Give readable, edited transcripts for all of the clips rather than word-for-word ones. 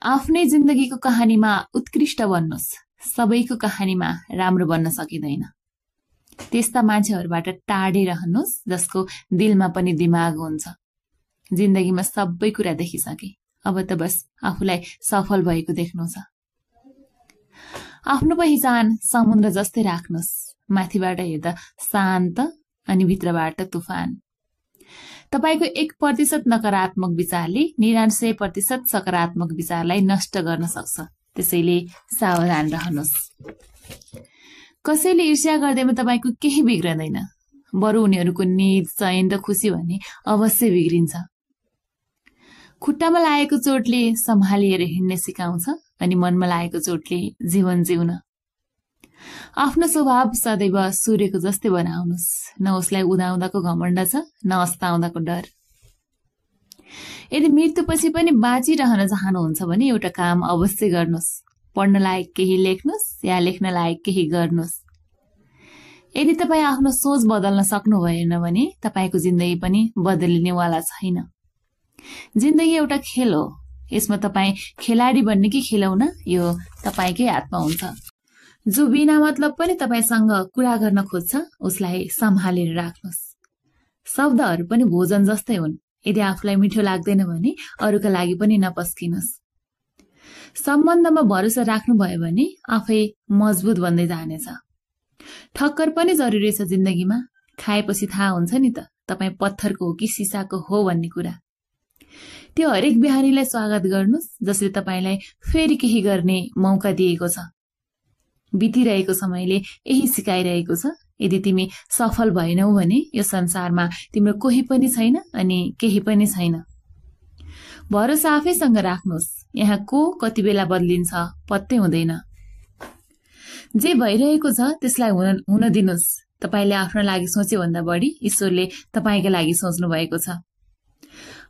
आफ्नै जिन्दगीको कहानीमा उत्कृष्ट बन्नुहोस्, सबैको कहानीमा राम्रो बन्न सकिँदैन। त्यस्ता मान्छेहरूबाट टाढै रहनुहोस् जसको दिलमा पनि दिमाग हुन्छ। जिन्दगीमा सबै कुरा देखिसके, अब त बस आफूलाई सफल भएको देख्नु छ। आफ्नो पहिचान समुद्र जस्तै राख्नुहोस्, माथिबाट हेर्दा शान्त अनि भित्रबाट तुफान। तपाईको 1% नकारात्मक विचारले 99% सकारात्मक विचारलाई नष्ट गर्न सक्छ, त्यसैले सावधान रहनुहोस्। कसैले ईर्ष्या गर्दैमा तपाईको केही बिग्रदैन, बरु उनीहरूको निद, चयन र खुसी भने अवश्य बिग्रिन्छ। खुट्टामा लागेको चोटले सम्हालिएर हिँड्न सिकाउँछ अनि मनमा लागेको चोटले जीवन जिउन। आफ्नो स्वभाव सदैव सूर्यको जस्तै बनाउनुहोस्, न उसलाई उदाउँदाको घमण्ड छ न अस्ताउँदाको डर। यदि मृत्युपछि पनि बाँचिरहन चाहनुहुन्छ भने एउटा काम अवश्य गर्नुहोस्, पढ्न लायक केही लेख्नुहोस् या लेख्न लायक केही गर्नुहोस्। यदि तपाईँ आफ्नो सोच बदल्न सक्नु भएन भने तपाईको जिन्दगी पनि बदलिनेवाला छैन। जिन्दगी एउटा खेल हो, यसमा तपाईँ खेलाडी बन्ने कि खेलौन यो तपाईकै हातमा हुन्छ। जो बिना मतलब पनि तपाईसँग कुरा गर्न खोज्छ उसलाई सम्हालेर राख्नुहोस्। शब्दहरू पनि भोजन जस्तै हुन्, यदि आफूलाई मिठो लाग्दैन भने अरूका लागि पनि नपस्किनुहोस्। सम्बन्धमा भरोसा राख्नुभयो भने आफै मजबुत बन्दै जानेछ। ठक्कर पनि जरुरी छ जिन्दगीमा, खाएपछि थाहा हुन्छ नि त तपाईँ पत्थरको हो कि सिसाको हो भन्ने कुरा। त्यो हरेक बिहानीलाई स्वागत गर्नुहोस् जसले तपाईलाई फेरि केही गर्ने मौका दिएको छ। बितिरहेको समयले यही सिकाइरहेको छ, यदि तिमी सफल भएनौ भने यो संसारमा तिम्रो कोही पनि छैन अनि केही पनि छैन। भरोसा आफैसँग राख्नुहोस्, यहाँ को कति बेला बदलिन्छ पत्तै हुँदैन। जे भइरहेको छ त्यसलाई हुन दिनुहोस्। तपाईले आफ्नो लागि सोचे भन्दा बढी ईश्वरले तपाईका लागि सोच्नु भएको छ।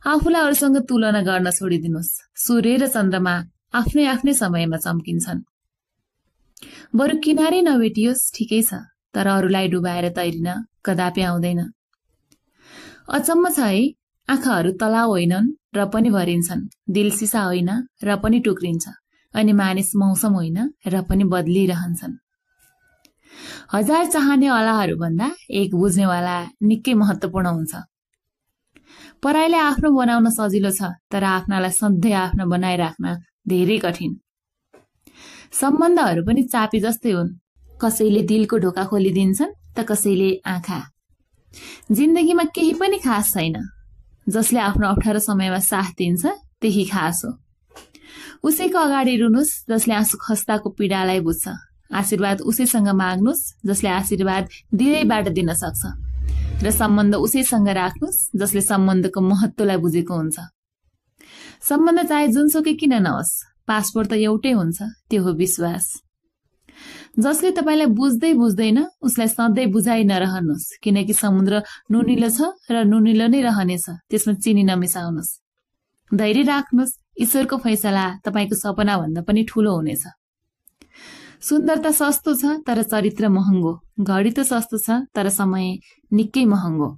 आफूलाई अरूसँग तुलना गर्न छोडिदिनुहोस्। सूर्य र चन्द्रमा आफ्नै आफ्नै समयमा चम्किन्छन्। बरु किनारै नभेटियोस् ठिकै छ, तर अरूलाई डुबाएर तैरिन कदापि आउँदैन। अचम्म छ है, आँखाहरू तलाउ होइनन् र पनि भरिन्छन्, दिल सिसा होइन र पनि टुक्रिन्छ, अनि मानिस मौसम होइन र पनि बदलिरहन्छन्। हजार चाहने वालाहरू भन्दा एक बुझ्नेवाला निकै महत्वपूर्ण हुन्छ। पराईलाई आफ्नो बनाउन सजिलो छ, तर आफ्नालाई सधैँ आफ्नो बनाइराख्न धेरै कठिन। सम्बन्धहरू पनि चापी जस्तै हुन्, कसैले दिलको ढोका खोलिदिन्छन् त कसैले आँखा। जिन्दगीमा केही पनि खास छैन, जसले आफ्नो अप्ठ्यारो समयमा साथ दिन्छ त्यही खास हो। उसैको अगाडि रुनुहोस् जसले आँसु खस्ताको पीडालाई बुझ्छ। आशीर्वाद उसैसँग माग्नुहोस् जसले आशीर्वाद धेरैबाट दिन सक्छ, र सम्बन्ध उसैसँग राख्नुहोस् जसले सम्बन्धको महत्वलाई बुझेको हुन्छ। सम्बन्ध चाहे जुनसुकै किन नहोस्, पासपोर्ट त एउटै हुन्छ, त्यो हो विश्वास। जसले तपाईलाई बुझ्दै बुझ्दैन उसलाई सधैँ बुझाइ नरहनुहोस्, किनकि समुद्र नुनिलो छ र नुनिलो नै रहनेछ, त्यसमा चिनी नमिसाउनुहोस्। धैर्य राख्नुहोस्, ईश्वरको फैसला तपाईको सपना भन्दा पनि ठूलो हुनेछ। सुन्दरता सस्तो छ तर चरित्र महँगो, घडी त सस्तो छ तर समय निकै महँगो।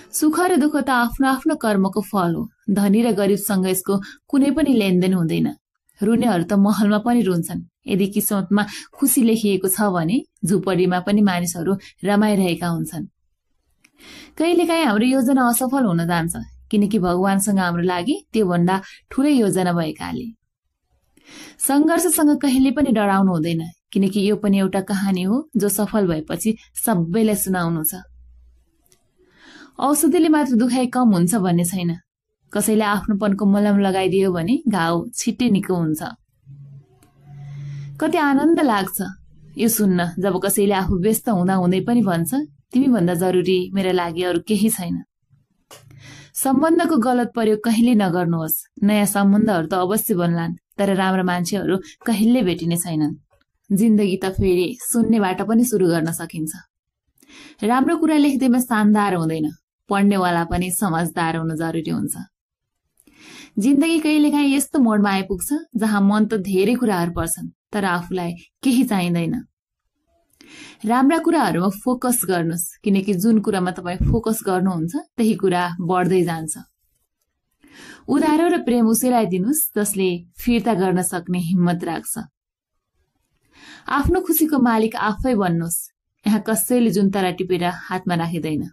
सुख र दुःख त आफ्नो आफ्नो कर्मको फल हो। धनी र गरिबसँग यसको कुनै पनि लेनदेन हुँदैन। रुनेहरू त महलमा पनि रुन्छन्। यदि किस्मतमा खुसी लेखिएको छ भने झुपडीमा पनि मानिसहरू रमाइरहेका हुन्छन्। कहिलेकाहीँ हाम्रो योजना असफल हुन जान्छ, किनकि भगवानसँग हाम्रो लागि त्यो भन्दा ठूलै योजना भएकाले। संघर्षसँग कहिले पनि डराउनु हुँदैन, किनकि यो पनि एउटा कहानी हो जो सफल भएपछि सबैलाई सुनाउनु छ। औषधिले मात्र दुखाइ कम हुन्छ भन्ने छैन। कसैले आफ्नोपनको मलम लगाइदियो भने घाउ छिट्टै निको हुन्छ। कति आनन्द लाग्छ यो सुन्न जब कसैले आफू व्यस्त हुँदा हुँदै पनि भन्छ, तिमी भन्दा जरुरी मेरो लागि अरू केही छैन। सम्बन्धको गलत प्रयोग कहिले नगर्नुहोस्। नयाँ सम्बन्धहरू त अवश्य बन्लान्, तर राम्रो मान्छेहरू कहिले भेटिने छैनन्। जिन्दगी त फेरि शून्यबाट पनि सुरु गर्न सकिन्छ। राम्रो कुरा लेख्दैमा शानदार हुँदैन, पढ्नेवाला पनि समझदार हुनु जरुरी हुन्छ। जिन्दगी कहिलेकाहीँ यस्तो मोडमा आइपुग्छ जहाँ मन त धेरै कुराहरू पर्छन्, तर आफूलाई केही चाहिँदैन। राम्रा कुराहरूमा फोकस गर्नुहोस्, किनकि जुन कुरामा तपाईँ फोकस गर्नुहुन्छ त्यही कुरा बढ्दै जान्छ। उधारो र प्रेम उसैलाई दिनुस् जसले फिर्ता गर्न सक्ने हिम्मत राख्छ। आफ्नो खुसीको मालिक आफै बन्नुस्। यहाँ कसैले जुन तारा टिपेर हातमा राखिँदैन।